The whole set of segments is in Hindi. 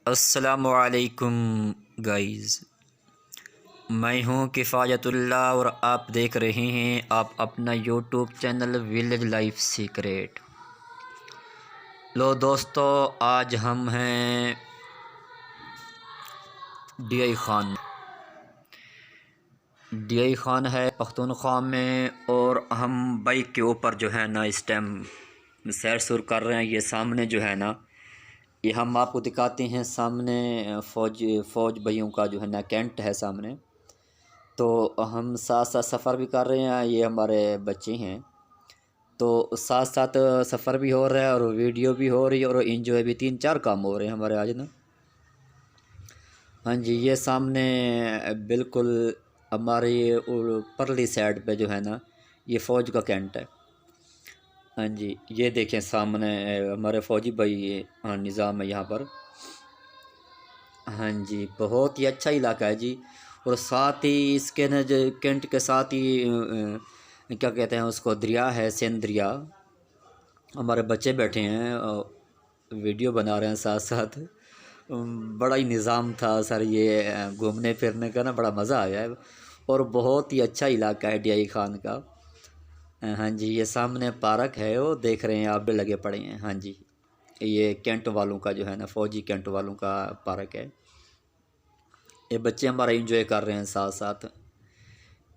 अस्सलामुअलैकुम गाइज़, मैं हूँ किफ़ायतुल्लाह और आप देख रहे हैं आप अपना YouTube channel village life secret. लो दोस्तों, आज हम हैं डीआई खान। डीआई खान है पख्तूनख्वा में और हम बाइक के ऊपर जो है ना इस टाइम सैर सुर कर रहे हैं। ये सामने जो है ना, ये हम आपको दिखाते हैं सामने फ़ौज भाइयों का जो है ना कैंट है सामने। तो हम साथ साथ सफ़र भी कर रहे हैं, ये हमारे बच्चे हैं तो साथ साथ सफ़र भी हो रहा है और वीडियो भी हो रही है और इंजॉय भी, 3-4 काम हो रहे हैं हमारे आज ना। हाँ जी, ये सामने बिल्कुल हमारे परली साइड पे जो है ना ये फ़ौज का कैंट है। हाँ जी, ये देखें सामने हमारे फ़ौजी भाई, हाँ निज़ाम है यहाँ पर। हाँ जी, बहुत ही अच्छा इलाका है जी। और साथ ही इसके न जो कैंट के साथ ही क्या कहते हैं उसको, दरिया है, सेंध दरिया। हमारे बच्चे बैठे हैं वीडियो बना रहे हैं साथ साथ। बड़ा ही निज़ाम था सर, ये घूमने फिरने का ना बड़ा मज़ा आया है और बहुत ही अच्छा इलाका है डीआई खान का। हाँ जी, ये सामने पार्क है, वो देख रहे हैं आप भी, लगे पड़े हैं। हाँ जी, ये कैंट वालों का जो है ना, फ़ौजी कैंट वालों का पार्क है। ये बच्चे हमारा एंजॉय कर रहे हैं साथ साथ।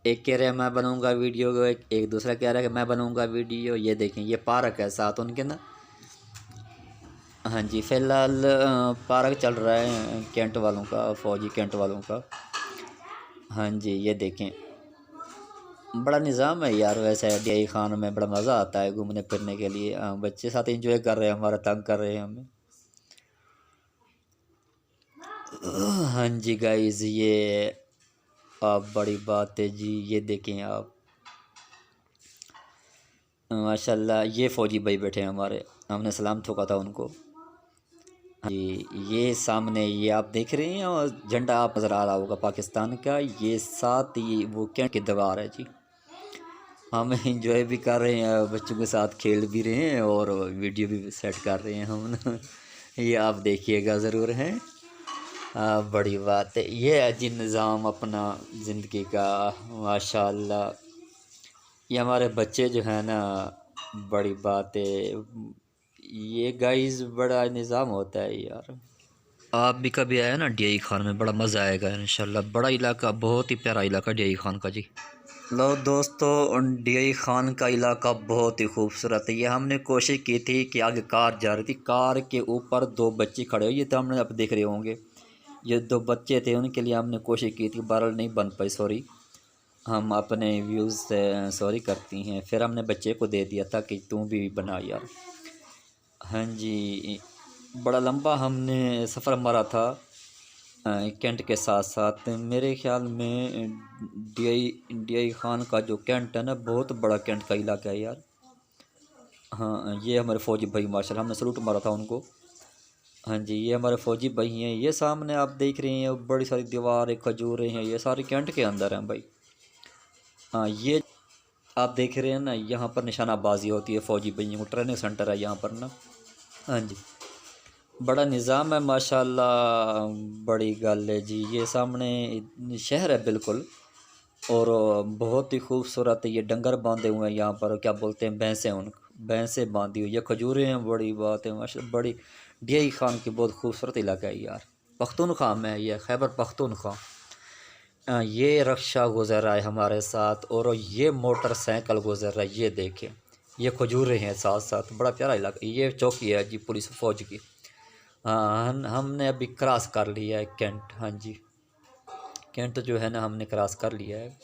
एक कह रहे हैं मैं बनूंगा वीडियो, एक दूसरा कह रहा है कि मैं बनूंगा वीडियो। ये देखें, ये पार्क है साथ उनके ना। हाँ जी, फ़िलहाल पार्क चल रहा है कैंट वालों का, फ़ौजी कैंट वालों का। हाँ जी, ये देखें, बड़ा निज़ाम है यार। वैसे डीआई खान में बड़ा मज़ा आता है घूमने फिरने के लिए। बच्चे साथ एंजॉय कर रहे हैं, हमारा तंग कर रहे हैं हमें। हाँ जी गाइज़, ये आप बड़ी बात है जी। ये देखें आप, माशाल्लाह, ये फ़ौजी भाई बैठे हैं हमारे, हमने सलाम ठोका था उनको। जी, ये सामने ये आप देख रहे हैं और झंडा आप नज़र आ रहा होगा पाकिस्तान का। ये साथ ही वो कैंट की दीवार है जी। हम इंजॉय भी कर रहे हैं, बच्चों के साथ खेल भी रहे हैं और वीडियो भी सेट कर रहे हैं हम ना। ये आप देखिएगा ज़रूर हैं। बड़ी बात है, ये है जी निज़ाम अपना ज़िंदगी का, माशाल्लाह। ये हमारे बच्चे जो हैं ना, बड़ी बात है। ये गाइस बड़ा निज़ाम होता है यार। आप भी कभी आए ना डीआई खान में, बड़ा मज़ा आएगा इंशाल्लाह। बड़ा इलाका, बहुत ही प्यारा इलाका डीआई खान का जी। लो दोस्तों, डीआई खान का इलाका बहुत ही खूबसूरत है। ये हमने कोशिश की थी कि आगे कार जा रही थी, कार के ऊपर 2 बच्चे खड़े हुए, ये तो हमने अब देख रहे होंगे। ये 2 बच्चे थे, उनके लिए हमने कोशिश की थी, बहरहाल नहीं बन पाई, सॉरी। हम अपने व्यूज़ से सॉरी करती हैं। फिर हमने बच्चे को दे दिया था कि तू भी बना यार। हाँ जी, बड़ा लंबा हमने सफ़र मारा था कैंट के साथ साथ। मेरे ख़्याल में डीआई खान का जो कैंट है ना, बहुत बड़ा कैंट का इलाका है यार। हाँ, ये हमारे फ़ौजी भाई, माशाल्लाह, हमने सलूट मारा था उनको। हाँ जी, ये हमारे फ़ौजी भाई हैं। ये सामने आप देख रहे हैं बड़ी सारी दीवारें, खजूरें हैं, ये सारे कैंट के अंदर हैं भाई। हाँ, ये आप देख रहे हैं ना, यहाँ पर निशानाबाजी होती है फ़ौजी भाइयों को, ट्रेनिंग सेंटर है यहाँ पर ना। हाँ जी, बड़ा निज़ाम है माशाल्लाह, बड़ी गल है जी। ये सामने शहर है बिल्कुल और बहुत ही खूबसूरत है। ये डंगर बांधे हुए हैं यहाँ पर, क्या बोलते हैं, भैंसें, उन भैंसें बांधी हुई, ये खजूरें हैं, बड़ी बात है माशाल्लाह। बड़ी डीआई खान की बहुत खूबसूरत इलाका है यार। पख्तूनख्वा में है ये, खैबर पख्तूनख्वा। ये रक्षा गुज़र रहा है हमारे साथ और ये मोटरसाइकिल गुज़र रहा है, ये देखें। ये खजूरें हैं साथ साथ, बड़ा प्यारा इलाका। ये चौकी है जी पुलिस फ़ौज की। हाँ, हमने अभी क्रॉस कर लिया है कैंट। हाँ जी, कैंट जो है ना हमने क्रॉस कर लिया है।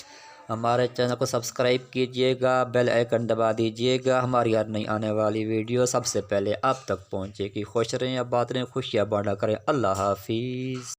हमारे चैनल को सब्सक्राइब कीजिएगा, बेल आइकन दबा दीजिएगा, हमारी हर नई आने वाली वीडियो सबसे पहले आप तक पहुँचेगी। खुश रहें, बात रहें, खुशियाँ बांटा करें। अल्लाह हाफिज़।